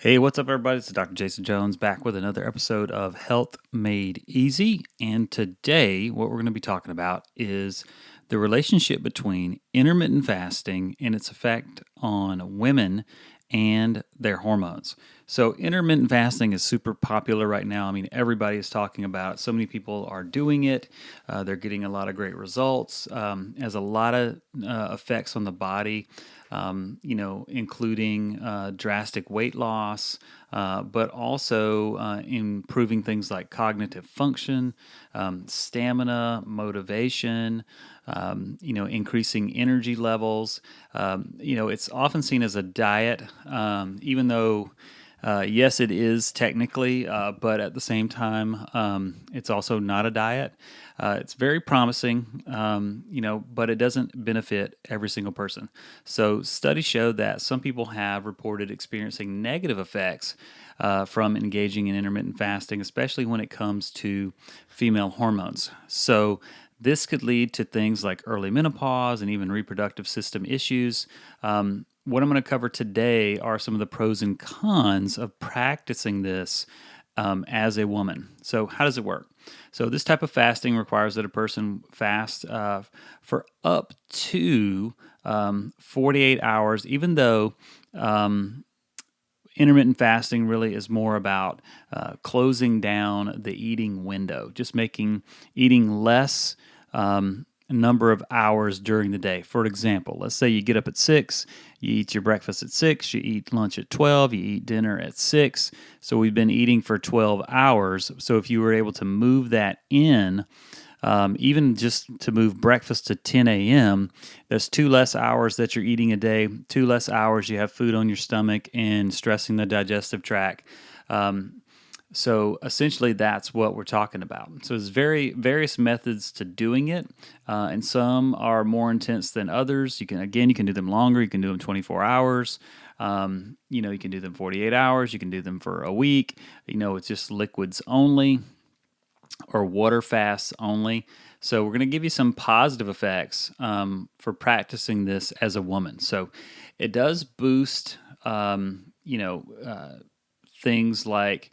Hey, what's up, everybody? It's Dr. Jason Jones back with another episode of Health Made Easy. And today, what we're going to be talking about is the relationship between intermittent fasting and its effect on women and their hormones. So, intermittent fasting is super popular right now. I mean, everybody is talking about it. So many people are doing it. They're getting a lot of great results. Has a lot of effects on the body. Including drastic weight loss, but also improving things like cognitive function, stamina, motivation, increasing energy levels. It's often seen as a diet, even though yes, it is technically, but at the same time, it's also not a diet. It's very promising, but it doesn't benefit every single person. So studies show that some people have reported experiencing negative effects from engaging in intermittent fasting, especially when it comes to female hormones. So this could lead to things like early menopause and even reproductive system issues. What I'm going to cover today are some of the pros and cons of practicing this as a woman. So, how does it work? So, this type of fasting requires that a person fast for up to 48 hours, even though intermittent fasting really is more about closing down the eating window, just making eating less number of hours during the day. For example, let's say you get up at 6, you eat your breakfast at 6, you eat lunch at 12, you eat dinner at 6. So we've been eating for 12 hours. So if you were able to move that in, even just to move breakfast to 10 a.m., there's 2 less hours that you're eating a day, 2 less hours you have food on your stomach and stressing the digestive tract. So essentially, that's what we're talking about. So there's various methods to doing it, and some are more intense than others. You can do them longer. You can do them 24 hours. You can do them 48 hours. You can do them for a week. It's just liquids only or water fasts only. So we're going to give you some positive effects for practicing this as a woman. So it does boost, things like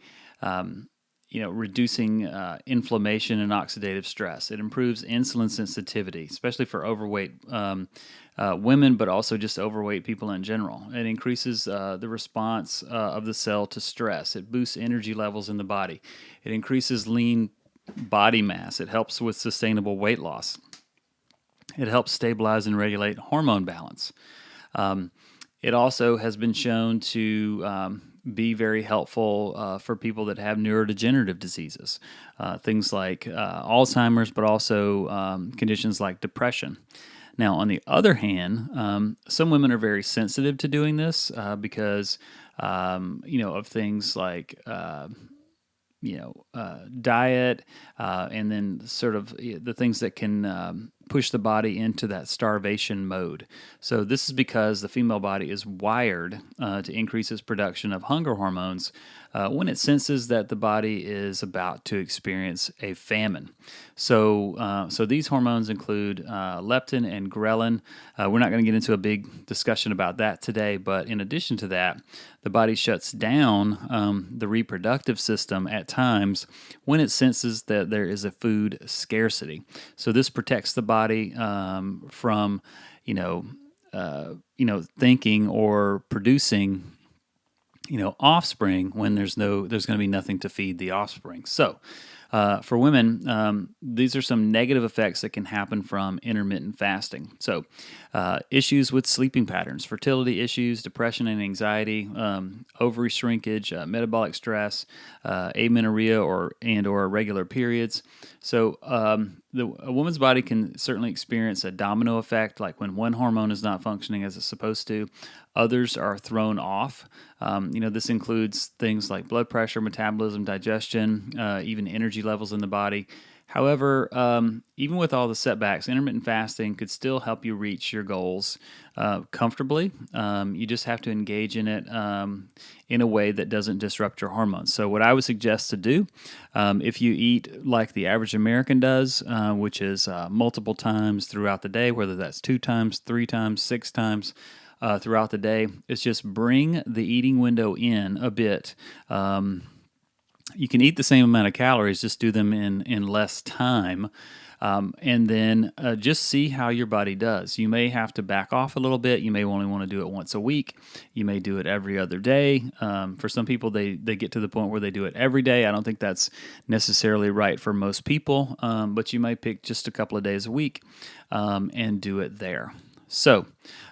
reducing inflammation and oxidative stress. It improves insulin sensitivity, especially for overweight women, but also just overweight people in general. It increases the response of the cell to stress. It boosts energy levels in the body. It increases lean body mass. It helps with sustainable weight loss. It helps stabilize and regulate hormone balance. It also has been shown to be very helpful for people that have neurodegenerative diseases, things like Alzheimer's, but also conditions like depression. Now, on the other hand, some women are very sensitive to doing this because, of things like diet, and then sort of the things that can push the body into that starvation mode. So this is because the female body is wired to increase its production of hunger hormones when it senses that the body is about to experience a famine. So these hormones include leptin and ghrelin. We're not going to get into a big discussion about that today, but in addition to that, the body shuts down the reproductive system at times when it senses that there is a food scarcity. So this protects the body from, thinking or producing, offspring when there's going to be nothing to feed the offspring. So for women, these are some negative effects that can happen from intermittent fasting. So issues with sleeping patterns, fertility issues, depression and anxiety, ovary shrinkage, metabolic stress, amenorrhea or irregular periods. So a woman's body can certainly experience a domino effect, like when one hormone is not functioning as it's supposed to, others are thrown off. This includes things like blood pressure, metabolism, digestion, even energy levels in the body. However, even with all the setbacks, intermittent fasting could still help you reach your goals comfortably. You just have to engage in it in a way that doesn't disrupt your hormones. So what I would suggest to do, if you eat like the average American does, which is multiple times throughout the day, whether that's 2 times, 3 times, 6 times, throughout the day. It's just bring the eating window in a bit. You can eat the same amount of calories, just do them in less time. And then just see how your body does. You may have to back off a little bit. You may only want to do it once a week. You may do it every other day. For some people, they get to the point where they do it every day. I don't think that's necessarily right for most people, but you might pick just a couple of days a week and do it there. So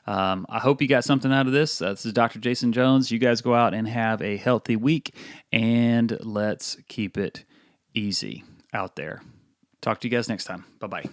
I hope you got something out of this. This is Dr. Jason Jones. You guys go out and have a healthy week, and let's keep it easy out there. Talk to you guys next time. Bye-bye.